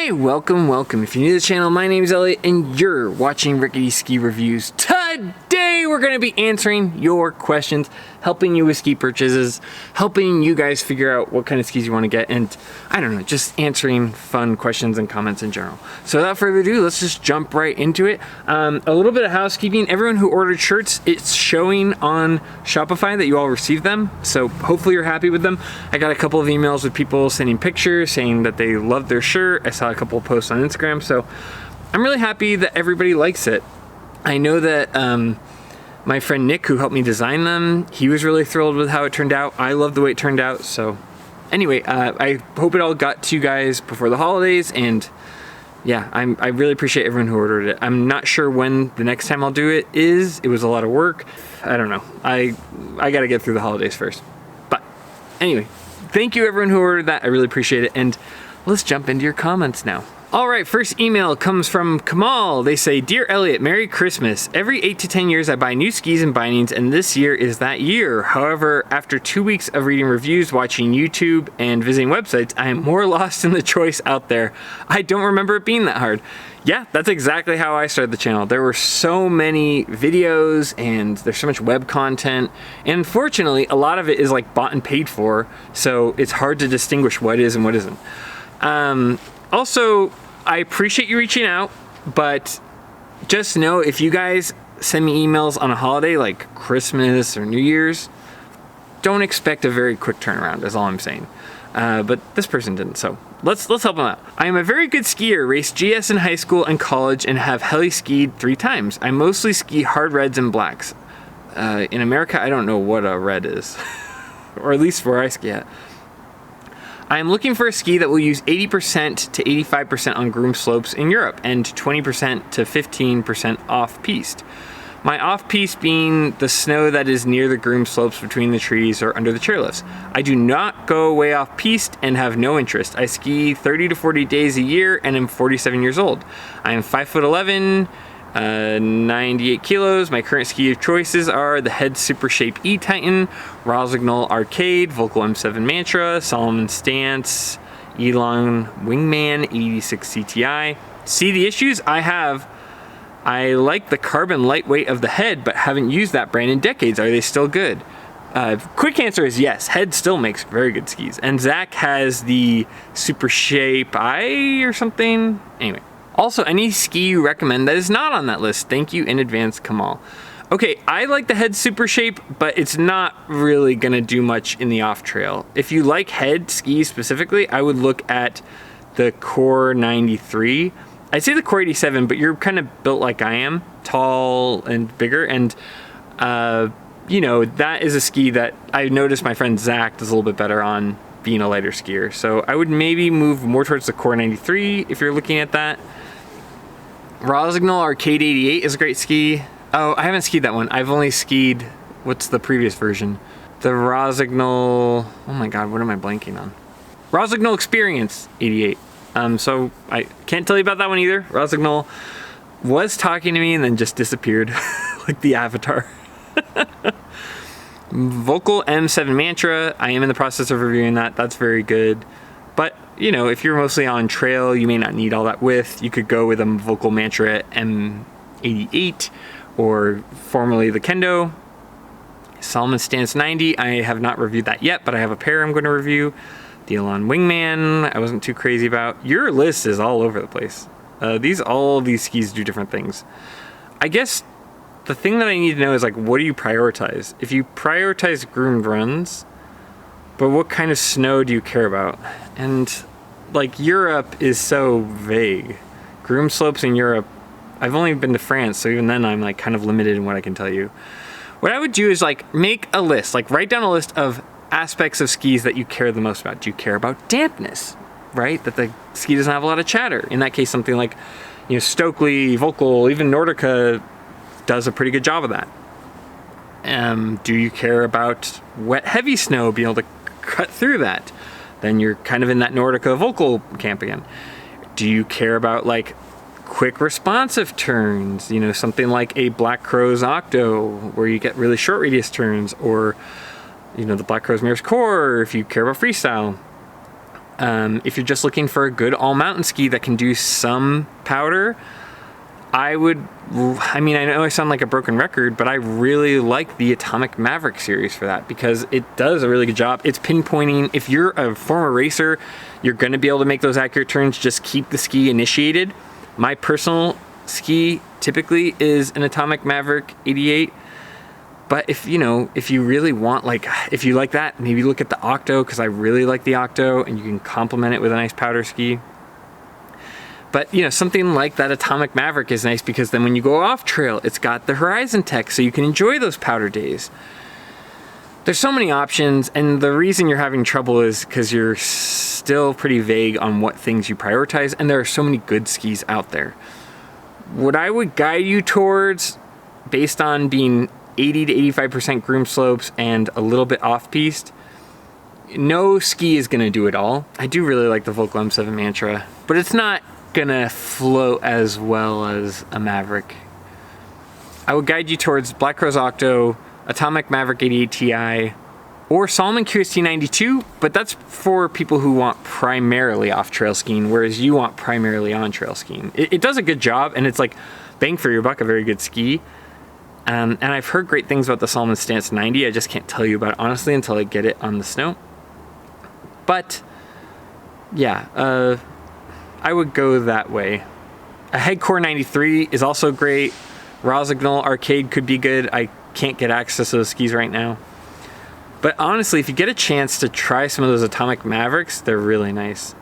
Hi, welcome. If you're new to the channel, my name is Elliott and you're watching Rickety Ski Reviews. Today we're going to be answering your questions, helping you with ski purchases, helping you guys figure out what kind of skis you want to get, and I don't know, just answering fun questions and comments in general. So without further ado, let's just jump right into it. A little bit of housekeeping. Everyone who ordered shirts, it's showing on Shopify that you all received them, so hopefully you're happy with them. I got a couple of emails with people sending pictures saying that they loved their shirt. I saw a couple of posts on Instagram, so I'm really happy that everybody likes it. I know that my friend Nick, who helped me design them, he was really thrilled with how it turned out. I love the way it turned out. So anyway, I hope it all got to you guys before the holidays, and yeah, I really appreciate everyone who ordered it. I'm not sure when the next time I'll do it is. It was a lot of work. I don't know. I got to get through the holidays first. But anyway, thank you everyone who ordered that. I really appreciate it. And let's jump into your comments now. All right, first email comes from Kemal. They say, "Dear Elliott, Merry Christmas. Every 8 to 10 years I buy new skis and bindings, and this year is that year. However, after 2 weeks of reading reviews, watching YouTube, and visiting websites, I am more lost in the choice out there. I don't remember it being that hard." Yeah, that's exactly how I started the channel. There were so many videos and there's so much web content. And unfortunately, a lot of it is like bought and paid for, so it's hard to distinguish what is and what isn't. Also, I appreciate you reaching out, but just know if you guys send me emails on a holiday like Christmas or New Year's, don't expect a very quick turnaround, is all I'm saying. But this person didn't, so let's help them out. "I am a very good skier, raced GS in high school and college, and have heli skied 3 times. I mostly ski hard reds and blacks. In America, I don't know what a red is, or at least where I ski at. I am looking for a ski that will use 80% to 85% on groomed slopes in Europe and 20% to 15% off-piste. My off-piste being the snow that is near the groomed slopes between the trees or under the chairlifts. I do not go way off-piste and have no interest. I ski 30 to 40 days a year and am 47 years old. I am 5'11", 98 kilos. My current ski choices are the Head Super Shape E-Titan, Rossignol Arcade, Volkl M7 Mantra, Salomon Stance, Elan Wingman 86 CTI. See the issues I have? I like the carbon lightweight of the Head, but haven't used that brand in decades. Are they still good?" Quick answer is yes. Head still makes very good skis, and Zach has the Super Shape I or something. Anyway. "Also, any ski you recommend that is not on that list? Thank you in advance, Kemal." Okay, I like the Head Super Shape, but it's not really gonna do much in the off trail. If you like Head skis specifically, I would look at the Core 93. I'd say the Core 87, but you're kind of built like I am, tall and bigger, and you know, that is a ski that I noticed my friend Zach does a little bit better on being a lighter skier. So I would maybe move more towards the Core 93 if you're looking at that. Rossignol Arcade 88 is a great ski. Oh, I haven't skied that one. I've only skied, what's the previous version? The Rossignol, oh my God, what am I blanking on? Rossignol Experience 88. So I can't tell you about that one either. Rossignol was talking to me and then just disappeared, like the Avatar. Volkl M7 Mantra, I am in the process of reviewing that. That's very good. But, you know, if you're mostly on trail, you may not need all that width. You could go with a Volkl Mantra M88, or formerly the Kendo. Salomon Stance 90, I have not reviewed that yet, but I have a pair I'm going to review. The Elan Wingman, I wasn't too crazy about. Your list is all over the place. All of these skis do different things. I guess the thing that I need to know is, like, what do you prioritize? If you prioritize groomed runs, but what kind of snow do you care about? And like, Europe is so vague. Groomed slopes in Europe, I've only been to France, so even then I'm like kind of limited in what I can tell you. What I would do is like make a list, like write down a list of aspects of skis that you care the most about. Do you care about dampness, right? That the ski doesn't have a lot of chatter. In that case, something like, you know, Stockli, Volkl, even Nordica does a pretty good job of that. Do you care about wet, heavy snow, being able to cut through that? Then you're kind of in that Nordica Volkl camp again. Do you care about like quick responsive turns? You know, something like a Black Crows Octo, where you get really short radius turns, or, you know, the Black Crows Mirrors Core, if you care about freestyle. If you're just looking for a good all mountain ski that can do some powder, I know I sound like a broken record, but I really like the Atomic Maverick series for that because it does a really good job. It's pinpointing. If you're a former racer, you're going to be able to make those accurate turns. Just keep the ski initiated. My personal ski typically is an Atomic Maverick 88. But if you really want, if you like that, maybe look at the Octo, because I really like the Octo, and you can complement it with a nice powder ski. But, something like that Atomic Maverick is nice because then when you go off trail, it's got the Horizon Tech, so you can enjoy those powder days. There's so many options, and the reason you're having trouble is because you're still pretty vague on what things you prioritize, and there are so many good skis out there. What I would guide you towards, based on being 80 to 85% groom slopes and a little bit off-piste, no ski is going to do it all. I do really like the Volkl M7 Mantra, but it's not going to float as well as a Maverick. I would guide you towards Black Crows Octo, Atomic Maverick 88 Ti, or Salomon QST 92, but that's for people who want primarily off-trail skiing, whereas you want primarily on-trail skiing. It does a good job, and it's like bang for your buck, a very good ski. And I've heard great things about the Salomon Stance 90. I just can't tell you about it honestly until I get it on the snow. But yeah, I would go that way. A Headcore 93 is also great. Rosignol Arcade could be good. I can't get access to those skis right now. But honestly, if you get a chance to try some of those Atomic Mavericks, they're really nice.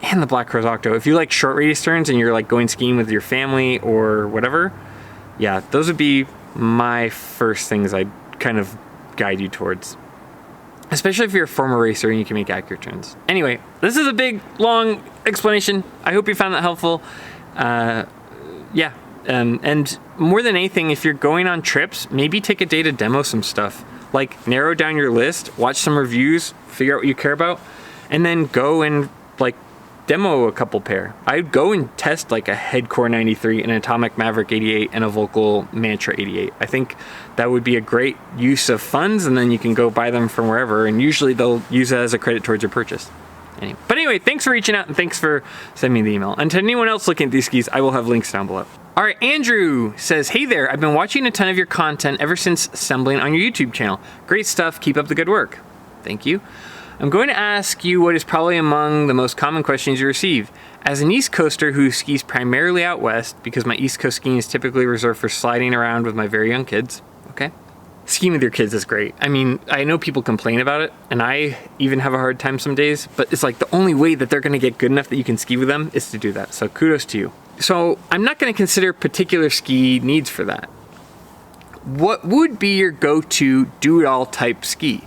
And the Black Crows Octo. If you like short radius turns and you're like going skiing with your family or whatever, yeah, those would be my first things I'd kind of guide you towards. Especially if you're a former racer and you can make accurate turns. Anyway, this is a big, long explanation. I hope you found that helpful. And more than anything, if you're going on trips, maybe take a day to demo some stuff. Like, narrow down your list, watch some reviews, figure out what you care about, and then go and, demo a couple pair. I'd go and test, a Headcore 93, an Atomic Maverick 88, and a Volkl Mantra 88. I think that would be a great use of funds, and then you can go buy them from wherever, and usually they'll use it as a credit towards your purchase. Anyway, thanks for reaching out, and thanks for sending me the email. And to anyone else looking at these skis, I will have links down below. All right, Andrew says, hey there, I've been watching a ton of your content ever since assembling on your YouTube channel. Great stuff, keep up the good work. Thank you. I'm going to ask you what is probably among the most common questions you receive. As an East Coaster who skis primarily out west, because my East Coast skiing is typically reserved for sliding around with my very young kids, okay? Skiing with your kids is great. I mean, I know people complain about it, and I even have a hard time some days, but it's like the only way that they're gonna get good enough that you can ski with them is to do that, so kudos to you. So I'm not gonna consider particular ski needs for that. What would be your go-to do-it-all type ski?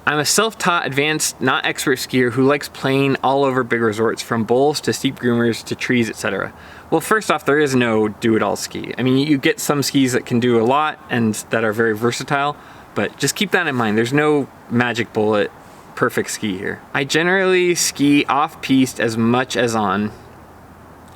I'm a self-taught, advanced, not expert skier who likes playing all over big resorts, from bowls to steep groomers to trees, etc. Well, first off, there is no do-it-all ski. I mean, you get some skis that can do a lot and that are very versatile, but just keep that in mind. There's no magic bullet, perfect ski here. I generally ski off-piste as much as on.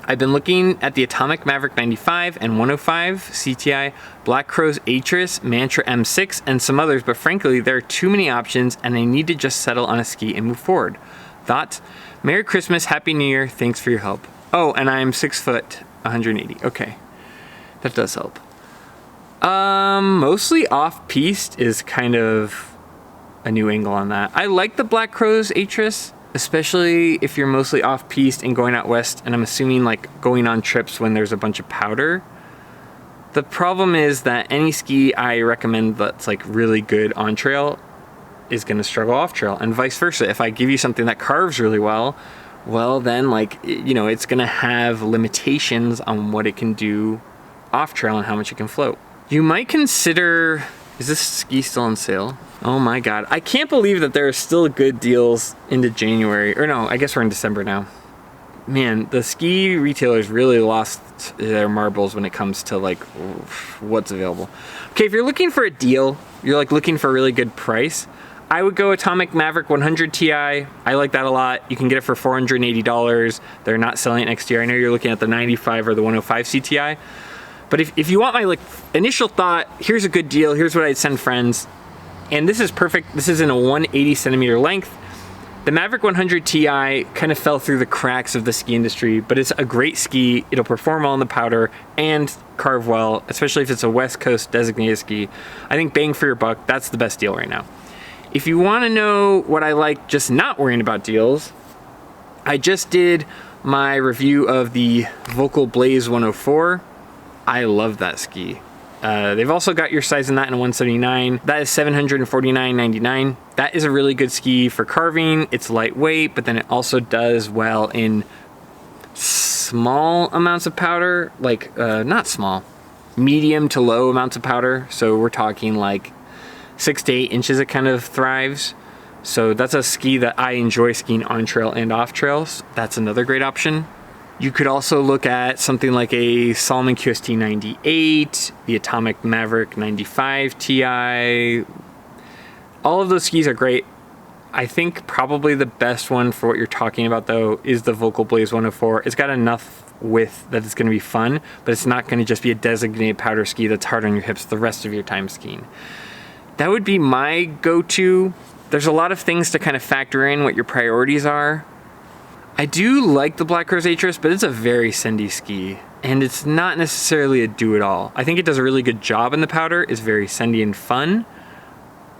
I've been looking at the Atomic Maverick 95 and 105 CTI, Black Crows Atris, Mantra M6, and some others, but frankly, there are too many options and I need to just settle on a ski and move forward. Thoughts? Merry Christmas, Happy New Year, thanks for your help. Oh, and I'm 6 foot, 180. Okay, that does help. Mostly off-piste is kind of a new angle on that. I like the Black Crows Atris, especially if you're mostly off-piste and going out west, and I'm assuming going on trips when there's a bunch of powder. The problem is that any ski I recommend that's really good on trail is going to struggle off trail, and vice versa. If I give you something that carves really well, then it's going to have limitations on what it can do off trail and how much it can float. You might consider, is this ski still on sale? Oh my God, I can't believe that there are still good deals into January, or no, I guess we're in December now. Man, the ski retailers really lost their marbles when it comes to what's available. Okay, if you're looking for a deal, you're looking for a really good price, I would go Atomic Maverick 100 Ti. I like that a lot. You can get it for $480. They're not selling it next year. I know you're looking at the 95 or the 105 CTI. But if you want my initial thought, here's a good deal, here's what I'd send friends. And this is perfect. This is in a 180 centimeter length. The Maverick 100 Ti kind of fell through the cracks of the ski industry, but it's a great ski. It'll perform well in the powder and carve well, especially if it's a West Coast designated ski. I think bang for your buck, that's the best deal right now. If you want to know what I like just not worrying about deals, I just did my review of the Volkl Blaze 104. I love that ski. They've also got your size in that in a 179. That is $749.99. That is a really good ski for carving. It's lightweight, but then it also does well in small amounts of powder, like not small, medium to low amounts of powder. So we're talking like 6 to 8 inches. It kind of thrives. So that's a ski that I enjoy skiing on trail and off trails. That's another great option. You could also look at something like a Salomon QST 98, the Atomic Maverick 95 Ti. All of those skis are great. I think probably the best one for what you're talking about though is the Volkl Blaze 104. It's got enough width that it's going to be fun, but it's not going to just be a designated powder ski that's hard on your hips the rest of your time skiing. That would be my go-to. There's a lot of things to kind of factor in what your priorities are. I do like the Black Crows Atris, but it's a very sendy ski, and it's not necessarily a do-it-all. I think it does a really good job in the powder. It's very sendy and fun,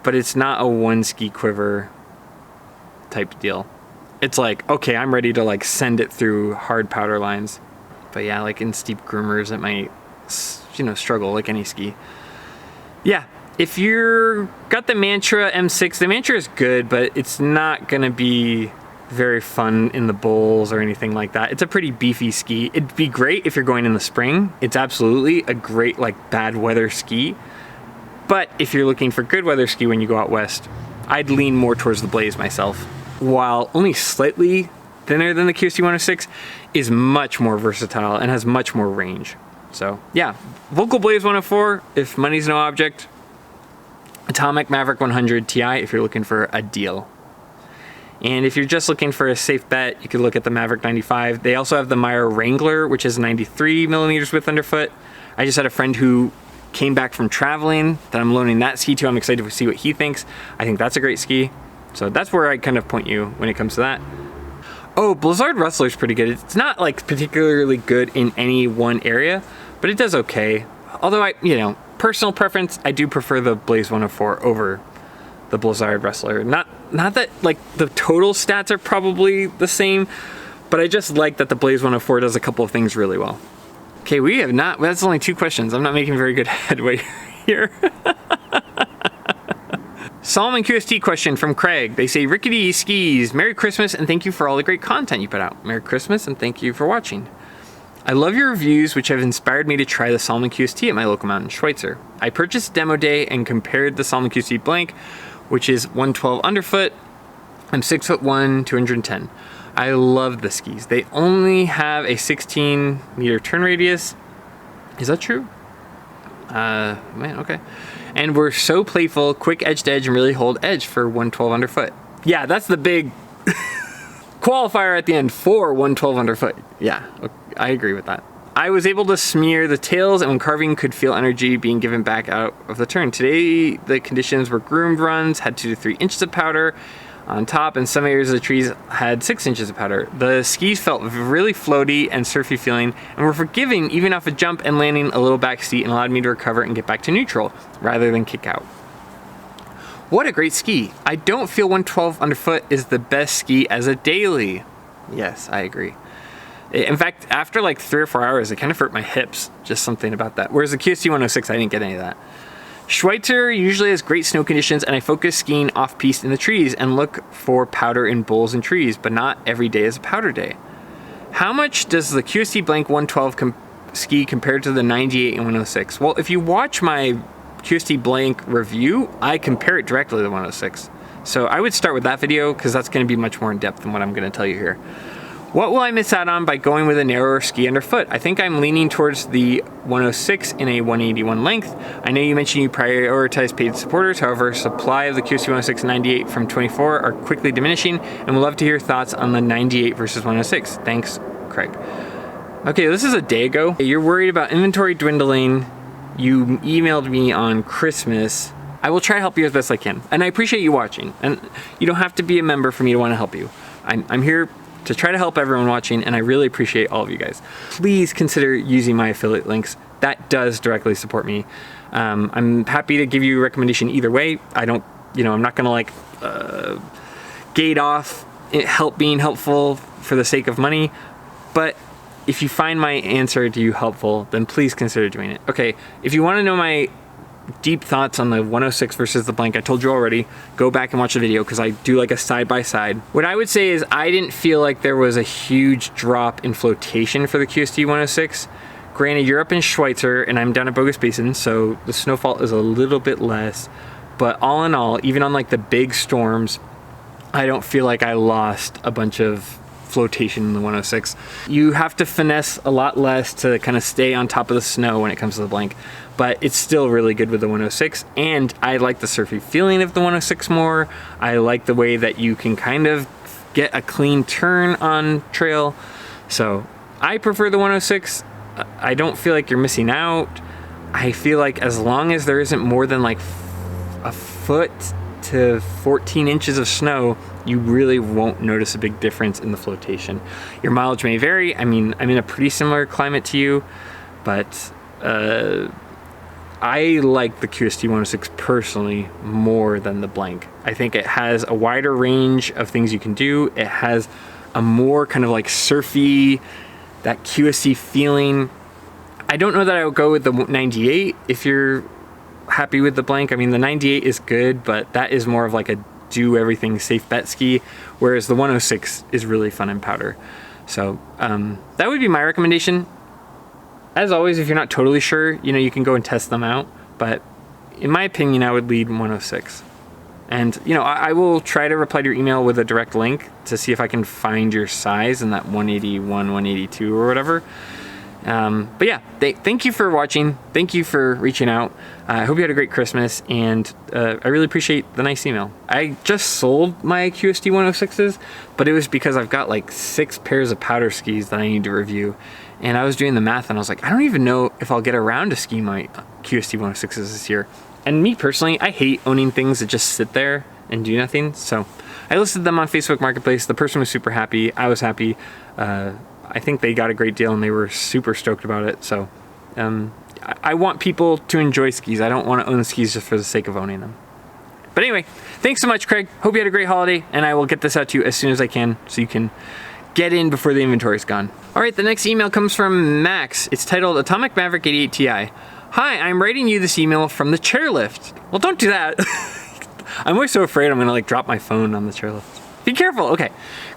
but it's not a one ski quiver type deal. It's like, okay, I'm ready to like send it through hard powder lines. But yeah, like in steep groomers, it might, struggle like any ski. Yeah, if you're got the Mantra M6, the Mantra is good, but it's not gonna be very fun in the bowls or anything like that. It's a pretty beefy ski. It'd be great if you're going in the spring. It's absolutely a great like bad weather ski. But if you're looking for good weather ski when you go out west, I'd lean more towards the Blaze myself. While only slightly thinner than the QST 106, is much more versatile and has much more range. So yeah, Volkl Blaze 104 if money's no object. Atomic Maverick 100 Ti if you're looking for a deal. And if you're just looking for a safe bet, you could look at the Maverick 95. They also have the Meier Wrangler, which is 93 millimeters width underfoot. I just had a friend who came back from traveling that I'm loaning that ski to. I'm excited to see what he thinks. I think that's a great ski. So that's where I kind of point you when it comes to that. Oh, Blizzard Rustler is pretty good. It's not like particularly good in any one area, but it does okay. Although personal preference, I do prefer the Blaze 104 over the Blizzard Wrestler. Not that like the total stats are probably the same, but I just like that the Blaze 104 does a couple of things really well. Okay, that's only 2 questions. I'm not making very good headway here. Salomon QST question from Craig. They say, Rickety skis, Merry Christmas and thank you for all the great content you put out. Merry Christmas and thank you for watching. I love your reviews, which have inspired me to try the Salomon QST at my local mountain, Schweitzer. I purchased demo day and compared the Salomon QST blank, which is 112 underfoot. I'm 6'1", 210. I love the skis. They only have a 16 meter turn radius. Is that true? Man, okay. And we're so playful, quick edge to edge, and really hold edge for 112 underfoot. Yeah, that's the big qualifier at the end for 112 underfoot. Yeah, I agree with that. I was able to smear the tails, and when carving could feel energy being given back out of the turn. Today, the conditions were groomed runs, had 2 to 3 inches of powder on top, and some areas of the trees had 6 inches of powder. The skis felt really floaty and surfy feeling, and were forgiving even off a jump and landing a little back seat, and allowed me to recover and get back to neutral, rather than kick out. What a great ski. I don't feel 112 underfoot is the best ski as a daily. Yes, I agree. In fact, after like 3 or 4 hours, it kind of hurt my hips. Just something about that. Whereas the QST 106, I didn't get any of that. Schweitzer usually has great snow conditions, and I focus skiing off-piste in the trees and look for powder in bowls and trees, but not every day is a powder day. How much does the QST blank 112 ski compared to the 98 and 106? Well, if you watch my QST blank review, I compare it directly to the 106. So I would start with that video because that's going to be much more in depth than what I'm going to tell you here. What will I miss out on by going with a narrower ski underfoot? I think I'm leaning towards the 106 in a 181 length. I know you mentioned you prioritize paid supporters. However, supply of the QST 106 and 98 from 24 are quickly diminishing, and would love to hear thoughts on the 98 versus 106. Thanks, Craig. Okay, this is a day ago. You're worried about inventory dwindling. You emailed me on Christmas I will try to help you as best I can. And I appreciate you watching. And you don't have to be a member for me to want to help you. I'm here to try to help everyone watching, and I really appreciate all of you guys. Please consider using my affiliate links. That does directly support me. I'm happy to give you a recommendation either way. I don't, I'm not gonna like gate off being helpful for the sake of money, but if you find my answer to you helpful, then please consider doing it. Okay, if you want to know my deep thoughts on the 106 versus the blank, I told you already, go back and watch the video because I do like a side-by-side. What I would say is I didn't feel like there was a huge drop in flotation for the QST 106. Granted, you're up in Schweitzer and I'm down at Bogus Basin, so the snowfall is a little bit less, but all in all, even on like the big storms, I don't feel like I lost a bunch of flotation in the 106. You have to finesse a lot less to kind of stay on top of the snow when it comes to the blank, but it's still really good with the 106, and I like the surfy feeling of the 106 more. I like the way that you can kind of get a clean turn on trail, so I prefer the 106. I don't feel like you're missing out. I feel like as long as there isn't more than like a foot to 14 inches of snow, you really won't notice a big difference in the flotation. Your mileage may vary. I mean, I'm in a pretty similar climate to you, but I like the QST 106 personally more than the blank. I think it has a wider range of things you can do. It has a more kind of like surfy, that QST feeling. I don't know that I would go with the 98 if you're happy with the blank. I mean, the 98 is good, but that is more of like a do everything safe bet ski, whereas the 106 is really fun in powder. So that would be my recommendation. As always, if you're not totally sure, you can go and test them out, but in my opinion, I would lead 106. And I will try to reply to your email with a direct link to see if I can find your size in that 181, 182 or whatever. But yeah, thank you for watching. Thank you for reaching out. I hope you had a great Christmas, and I really appreciate the nice email. I just sold my QST 106s, but it was because I've got like 6 pairs of powder skis that I need to review. And I was doing the math and I was like, I don't even know if I'll get around to ski my QST 106s this year. And me personally, I hate owning things that just sit there and do nothing. So I listed them on Facebook Marketplace. The person was super happy. I was happy. I think they got a great deal and they were super stoked about it. So I want people to enjoy skis. I don't want to own skis just for the sake of owning them. But anyway, thanks so much, Craig. Hope you had a great holiday, and I will get this out to you as soon as I can so you can get in before the inventory's gone. All right, the next email comes from Max. It's titled Atomic Maverick 88 Ti. Hi, I'm writing you this email from the chairlift. Well, don't do that. I'm always so afraid I'm gonna like drop my phone on the chairlift. Be careful. Okay.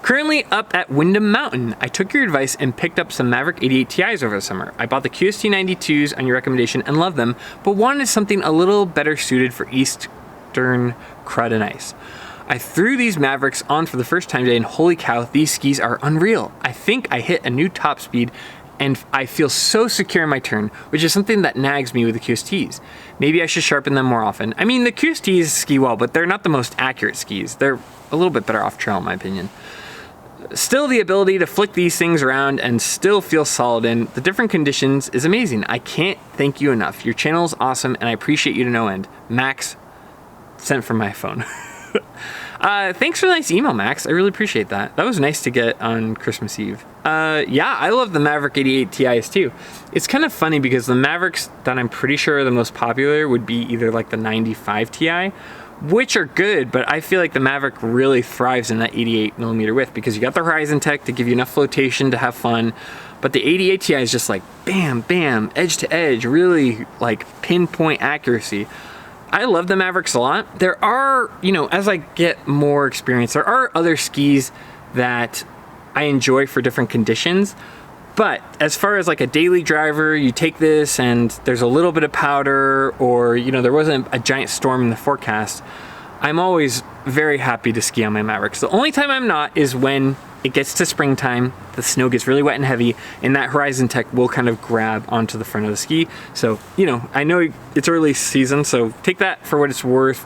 Currently up at Windham Mountain. I took your advice and picked up some Maverick 88 Ti's over the summer. I bought the QST 92s on your recommendation and love them, but wanted something a little better suited for eastern crud and ice. I threw these Mavericks on for the first time today, and holy cow, these skis are unreal. I think I hit a new top speed and I feel so secure in my turn, which is something that nags me with the QSTs. Maybe I should sharpen them more often. I mean, the QSTs ski well, but they're not the most accurate skis. They're a little bit better off trail in my opinion. Still, the ability to flick these things around and still feel solid in the different conditions is amazing. I can't thank you enough. Your channel is awesome and I appreciate you to no end. Max, sent from my phone. Thanks for the nice email, Max. I really appreciate that. That was nice to get on Christmas Eve. Yeah, I love the Maverick 88 Ti's too. It's kind of funny because the Mavericks that I'm pretty sure are the most popular would be either like the 95 Ti, which are good, but I feel like the Maverick really thrives in that 88mm width because you got the Horizon Tech to give you enough flotation to have fun, but the 88 Ti is just like bam, bam, edge to edge, really like pinpoint accuracy. I love the Mavericks a lot. There are, as I get more experience, there are other skis that I enjoy for different conditions. But as far as like a daily driver, you take this and there's a little bit of powder, or, there wasn't a giant storm in the forecast, I'm always very happy to ski on my Mavericks. The only time I'm not is when it gets to springtime, the snow gets really wet and heavy, and that Horizon Tech will kind of grab onto the front of the ski. So, I know it's early season, so take that for what it's worth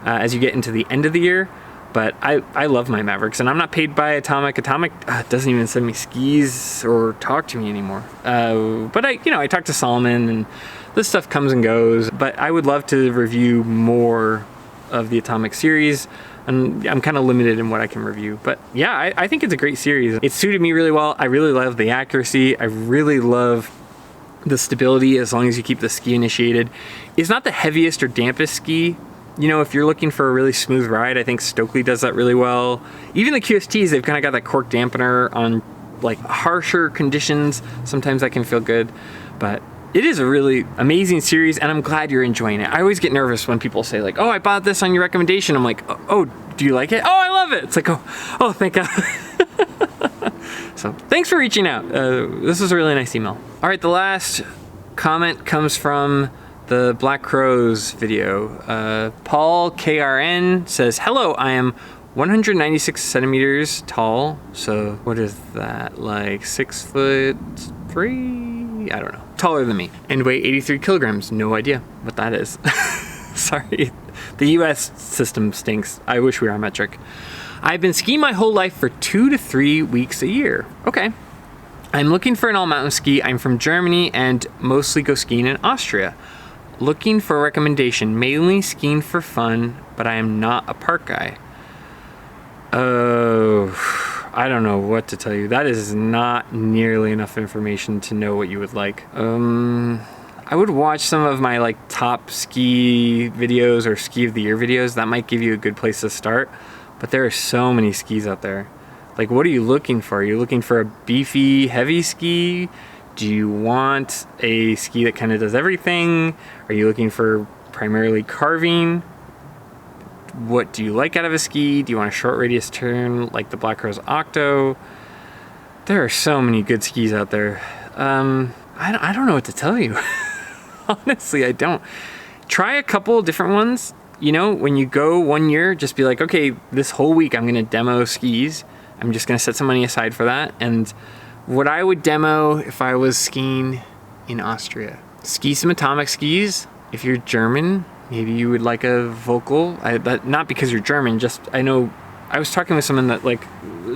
as you get into the end of the year. But I love my Mavericks, and I'm not paid by Atomic. Atomic doesn't even send me skis or talk to me anymore. But I talked to Salomon, and this stuff comes and goes, but I would love to review more of the Atomic series, and I'm kind of limited in what I can review. But yeah, I think it's a great series. It suited me really well. I really love the accuracy. I really love the stability as long as you keep the ski initiated. It's not the heaviest or dampest ski. You know, if you're looking for a really smooth ride, I think Stockli does that really well. Even the QSTs, they've kind of got that cork dampener on like harsher conditions. Sometimes that can feel good, but it is a really amazing series, and I'm glad you're enjoying it. I always get nervous when people say like, oh, I bought this on your recommendation. I'm like, oh, do you like it? Oh, I love it. It's like, oh, thank God. So thanks for reaching out. This was a really nice email. All right, the last comment comes from the Black Crows video. Paul KRN says, hello, I am 196 centimeters tall. So what is that, like 6'3"? I don't know. Taller than me. And weigh 83 kilograms. No idea what that is. Sorry. The US system stinks. I wish we were on metric. I've been skiing my whole life for 2 to 3 weeks a year. Okay. I'm looking for an all-mountain ski. I'm from Germany and mostly go skiing in Austria. Looking for a recommendation. Mainly skiing for fun, but I am not a park guy. Oh, I don't know what to tell you. That is not nearly enough information to know what you would like. I would watch some of my like top ski videos or ski of the year videos. That might give you a good place to start. But there are so many skis out there. Like, what are you looking for? Are you looking for a beefy, heavy ski? Do you want a ski that kind of does everything? Are you looking for primarily carving? What do you like out of a ski? Do you want a short radius turn like the Black Crows Octo? There are so many good skis out there. I don't know what to tell you. Honestly, I don't. Try a couple different ones. You know, when you go 1 year, just be like, okay, this whole week I'm going to demo skis. I'm just going to set some money aside for that. And what I would demo if I was skiing in Austria, ski some Atomic skis. If you're German, maybe you would like a Volkl. But not because you're German, just I know I was talking with someone that like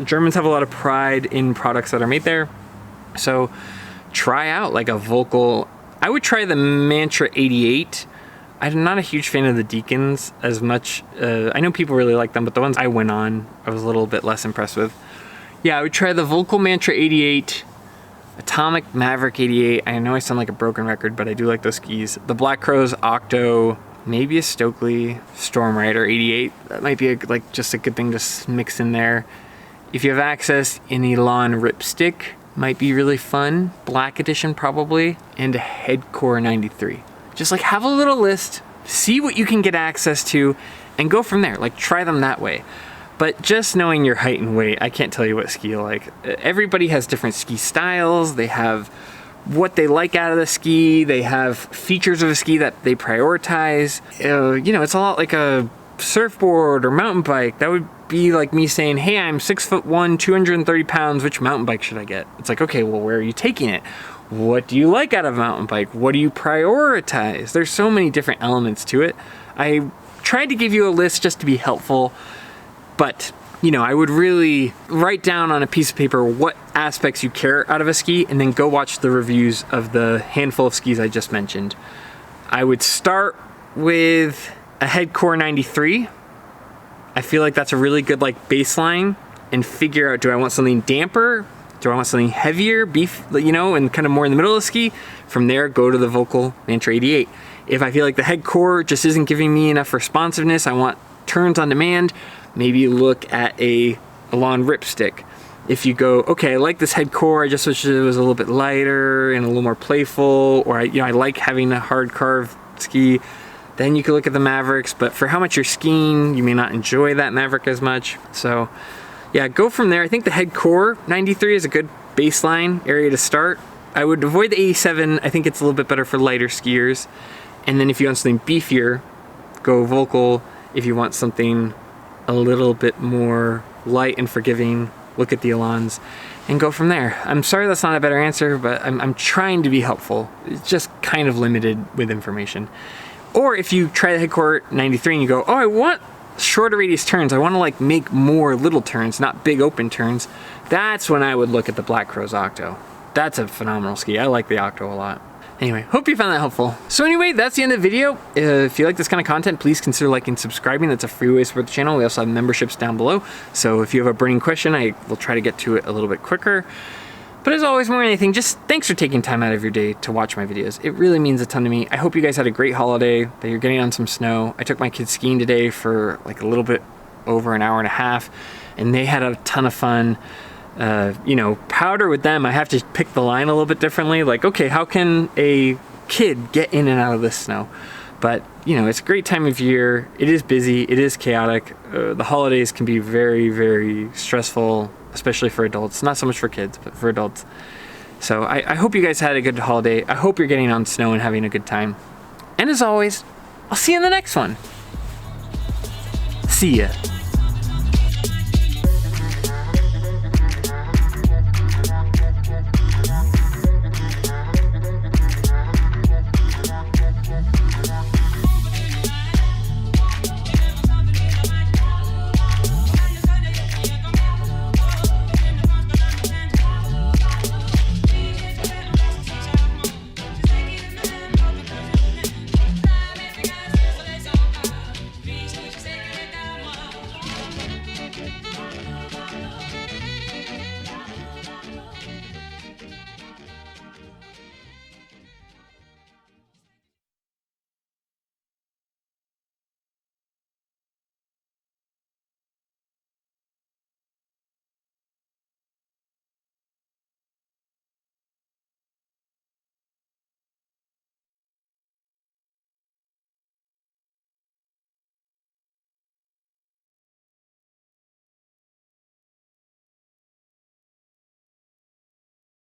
Germans have a lot of pride in products that are made there. So try out like a Volkl. I would try the Mantra 88. I'm not a huge fan of the Deacons as much. I know people really like them, but the ones I went on, I was a little bit less impressed with. Yeah, I would try the Volkl Mantra 88, Atomic Maverick 88. I know I sound like a broken record, but I do like those skis. The Black Crows Octo, maybe a Stockli Storm Rider 88. That might be just a good thing to mix in there. If you have access, an Elan Ripstick might be really fun. Black edition probably, and a Headcore 93. Just like have a little list, see what you can get access to, and go from there. Like try them that way. But just knowing your height and weight, I can't tell you what ski you like. Everybody has different ski styles. They have what they like out of the ski. They have features of a ski that they prioritize. You know, it's a lot like a surfboard or mountain bike. That would be like me saying, hey, I'm 6'1", 230 pounds. Which mountain bike should I get? It's like, okay, well, where are you taking it? What do you like out of a mountain bike? What do you prioritize? There's so many different elements to it. I tried to give you a list just to be helpful, but you know, I would really write down on a piece of paper what aspects you care out of a ski and then go watch the reviews of the handful of skis I just mentioned. I would start with a Headcore 93. I feel like that's a really good like baseline, and figure out, do I want something damper? Do I want something heavier, beef, you know, and kind of more in the middle of the ski? From there, go to the Volkl Mantra 88. If I feel like the Headcore just isn't giving me enough responsiveness, I want turns on demand, maybe look at a Elan Ripstick. If you go, okay, I like this Headcore, I just wish it was a little bit lighter and a little more playful, or I like having a hard carved ski, then you could look at the Mavericks. But for how much you're skiing, you may not enjoy that Maverick as much. So yeah, go from there. I think the Headcore 93 is a good baseline area to start. I would avoid the 87. I think it's a little bit better for lighter skiers. And then if you want something beefier, go Volkl. If you want something a little bit more light and forgiving, look at the Elans and go from there. I'm sorry that's not a better answer, but I'm trying to be helpful. It's just kind of limited with information. Or if you try the Headcore 93 and you go, oh, I want shorter radius turns, I want to like make more little turns, not big open turns, that's when I would look at the Black Crows Octo. That's a phenomenal ski. I like the Octo a lot. Anyway, hope you found that helpful. So anyway, that's the end of the video. If you like this kind of content, please consider liking and subscribing. That's a free way to support the channel. We also have memberships down below. So if you have a burning question, I will try to get to it a little bit quicker. But as always, more than anything, just thanks for taking time out of your day to watch my videos. It really means a ton to me. I hope you guys had a great holiday, that you're getting on some snow. I took my kids skiing today for like a little bit over an hour and a half, and they had a ton of fun. You know, powder with them, I have to pick the line a little bit differently. Like, okay, how can a kid get in and out of this snow? But, you know, it's a great time of year. It is busy. It is chaotic. The holidays can be very, very stressful, especially for adults. Not so much for kids, but for adults. So I hope you guys had a good holiday. I hope you're getting on snow and having a good time. And as always, I'll see you in the next one. See ya.